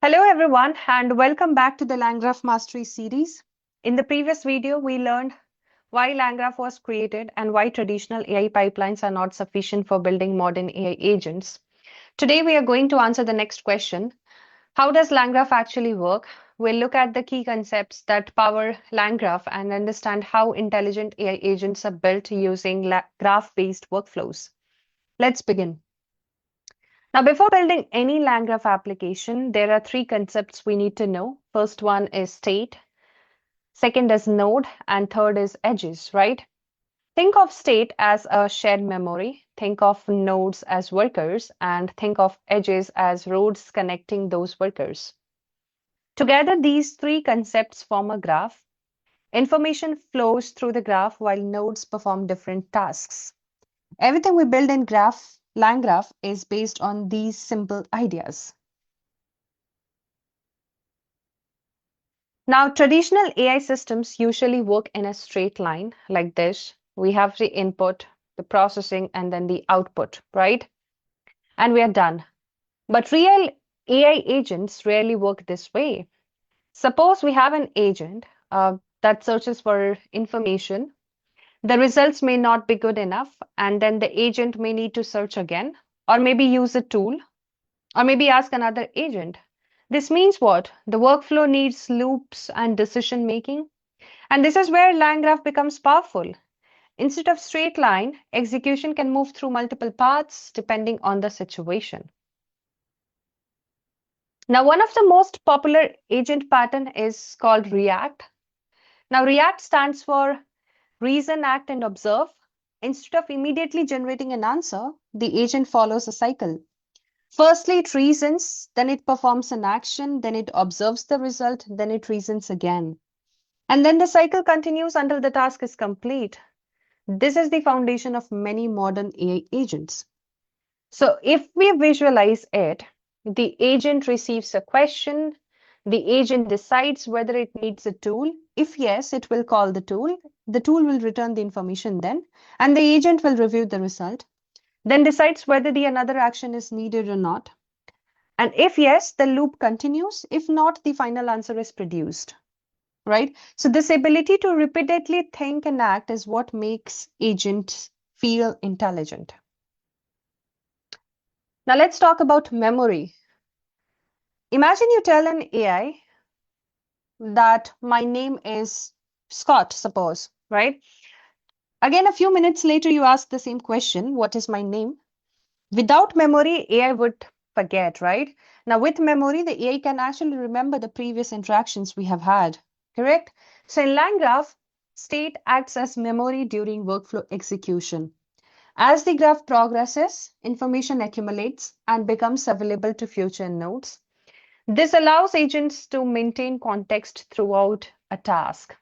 Hello everyone and welcome back to the LangGraph Mastery series. In the previous video, we learned why LangGraph was created and why traditional AI pipelines are not sufficient for building modern AI agents. Today, we are going to answer the next question. How does LangGraph actually work? We'll look at the key concepts that power LangGraph and understand how intelligent AI agents are built using graph-based workflows. Let's begin. Now, before building any LangGraph application, there are three concepts we need to know. First one is state, second is node, and third is edges, right? Think of state as a shared memory, think of nodes as workers, and think of edges as roads connecting those workers. Together, these three concepts form a graph. Information flows through the graph while nodes perform different tasks. Everything we build in LangGraph is based on these simple ideas. Now, traditional AI systems usually work in a straight line like this. We have the input, the processing, and then the output, right? And we are done. But real AI agents rarely work this way. Suppose we have an agent that searches for information. The results may not be good enough, and then the agent may need to search again, or maybe use a tool, or maybe ask another agent. This means what? The workflow needs loops and decision making. And this is where LangGraph becomes powerful. Instead of straight line, execution can move through multiple paths depending on the situation. Now, one of the most popular agent pattern is called React. Now, React stands for reason, act, and observe. Instead of immediately generating an answer, the agent follows a cycle. Firstly, it reasons, then it performs an action, then it observes the result, then it reasons again. And then the cycle continues until the task is complete. This is the foundation of many modern AI agents. So if we visualize it, the agent receives a question, the agent decides whether it needs a tool. If yes, it will call the tool. The tool will return the information then, and the agent will review the result, then decides whether the another action is needed or not. And if yes, the loop continues. If not, the final answer is produced. Right? So this ability to repeatedly think and act is what makes agents feel intelligent. Now let's talk about memory. Imagine you tell an AI that my name is Scott, suppose, right? Again, a few minutes later, you ask the same question, what is my name? Without memory, AI would forget, right? Now with memory, the AI can actually remember the previous interactions we have had. Correct? So in LangGraph, state acts as memory during workflow execution. As the graph progresses, information accumulates and becomes available to future nodes. This allows agents to maintain context throughout a task.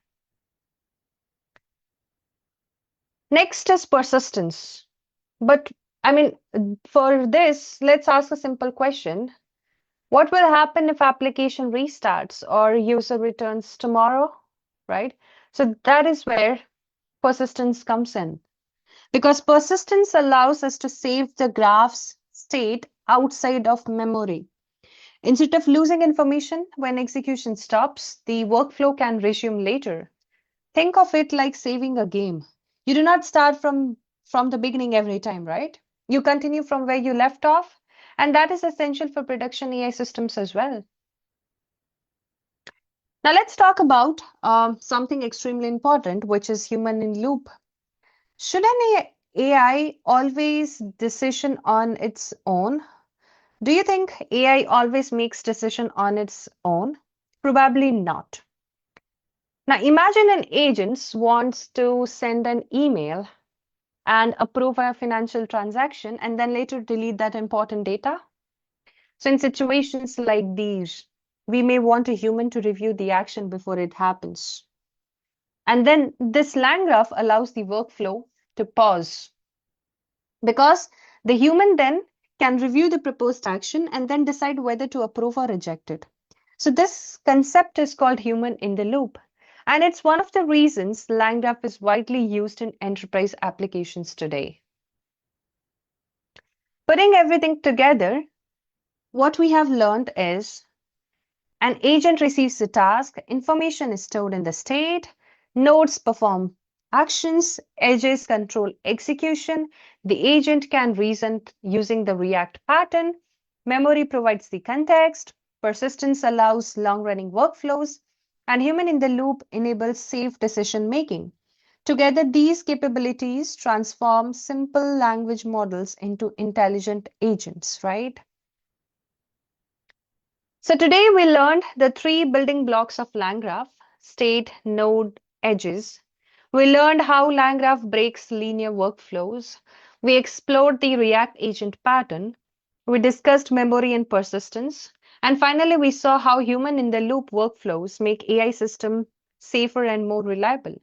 Next is persistence. But for this, let's ask a simple question. What will happen if application restarts or user returns tomorrow, right? So that is where persistence comes in. Because persistence allows us to save the graph's state outside of memory. Instead of losing information when execution stops, the workflow can resume later. Think of it like saving a game. You do not start from the beginning every time, right? You continue from where you left off, and that is essential for production AI systems as well. Now let's talk about something extremely important, which is human in loop. Should an AI always decision on its own? Do you think AI always makes decision on its own? Probably not. Now imagine an agent wants to send an email and approve a financial transaction and then later delete that important data. So in situations like these, we may want a human to review the action before it happens. And then this LangGraph allows the workflow to pause because the human then can review the proposed action and then decide whether to approve or reject it. So this concept is called human in the loop. And it's one of the reasons LangGraph is widely used in enterprise applications today. Putting everything together, what we have learned is An agent receives a task, information is stored in the state, nodes perform actions, edges control execution, the agent can reason using the React pattern, memory provides the context, persistence allows long-running workflows, and human in the loop enables safe decision making. Together, these capabilities transform simple language models into intelligent agents, right? So today we learned the three building blocks of LangGraph: state, node, edges. We learned how LangGraph breaks linear workflows. We explored the React agent pattern. We discussed memory and persistence. And finally, we saw how human in the loop workflows make AI system safer and more reliable.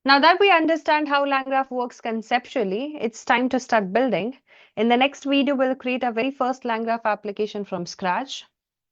Now that we understand how LangGraph works conceptually, it's time to start building. In the next video, we'll create our very first LangGraph application from scratch.